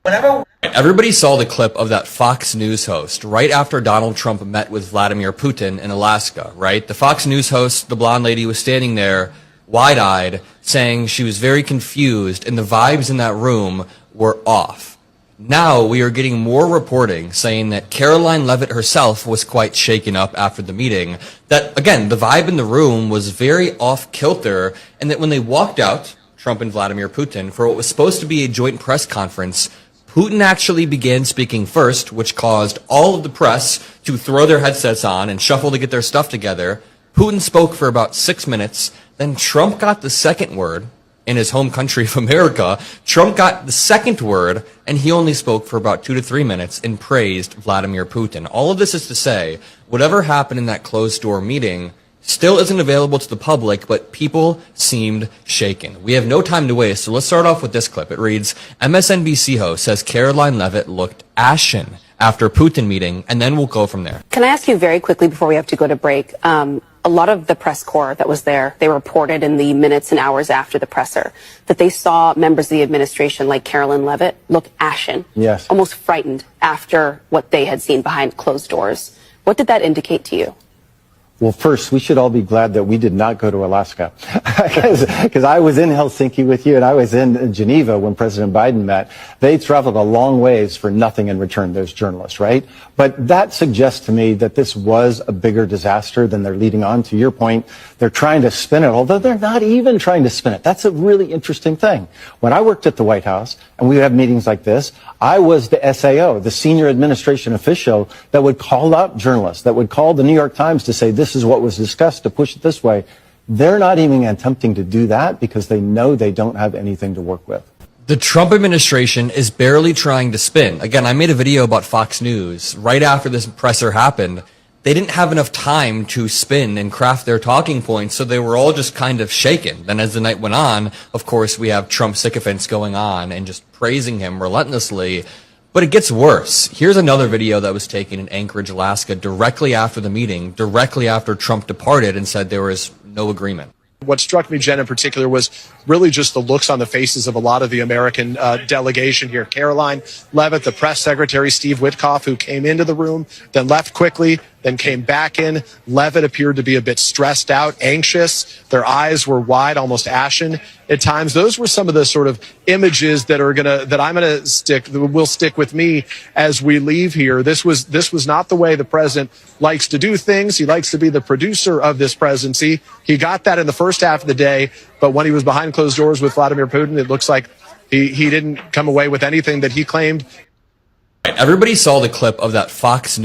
Everybody saw the clip of that Fox News host right after Donald Trump met with Vladimir Putin in Alaska, right? The Fox News host, the blonde lady, was standing there wide-eyed saying she was very confused and the vibes in that room were off. Now we are getting more reporting saying that Caroline Leavitt herself was quite shaken up after the meeting, that, again, the vibe in the room was very off-kilter, and that when they walked out, Trump and Vladimir Putin, for what was supposed to be a joint press conference, Putin actually began speaking first, which caused all of the press to throw their headsets on and shuffle to get their stuff together. Putin spoke for about 6 minutes. Then Trump got the second word in his home country of America. Trump got the second word, and he only spoke for about 2 to 3 minutes and praised Vladimir Putin. All of this is to say, whatever happened in that closed-door meeting still isn't available to the public, but people seemed shaken. We have no time to waste, so let's start off with this clip. It reads, MSNBC host says Caroline Leavitt looked ashen after Putin meeting, and then we'll go from there. Can I ask you very quickly before we have to go to break? A lot of the press corps that was there, they reported in the minutes and hours after the presser that they saw members of the administration like Caroline Leavitt look ashen, yes, almost frightened after what they had seen behind closed doors. What did that indicate to you? Well, first, we should all be glad that we did not go to Alaska, because I was in Helsinki with you and I was in Geneva when President Biden met. They traveled a long ways for nothing in return, those journalists, right? But that suggests to me that this was a bigger disaster than they're leading on. To your point, they're trying to spin it, although they're not even trying to spin it. That's a really interesting thing. When I worked at the White House and we would have meetings like this, I was the SAO, the senior administration official that would call up journalists, that would call the New York Times to say this is what was discussed, to push it this way. They're not even attempting to do that because they know they don't have anything to work with. The Trump administration is barely trying to spin. Again, I made a video about Fox News right after this presser happened. They didn't have enough time to spin and craft their talking points, so they were all just kind of shaken. Then as the night went on, of course, we have Trump sycophants going on and just praising him relentlessly. But it gets worse. Here's another video that was taken in Anchorage, Alaska, directly after the meeting, directly after Trump departed and said there was no agreement. What struck me, Jen, in particular, was really just the looks on the faces of a lot of the American delegation here. Caroline Leavitt, the press secretary, Steve Witkoff, who came into the room, then left quickly, then came back in. Leavitt appeared to be a bit stressed out, anxious. Their eyes were wide, almost ashen at times. Those were some of the sort of images that will stick with me as we leave here. This was not the way the president likes to do things. He likes to be the producer of this presidency. He got that in the first half of the day, but when he was behind closed doors with Vladimir Putin, it looks like he didn't come away with anything that he claimed. Everybody saw the clip of that Fox News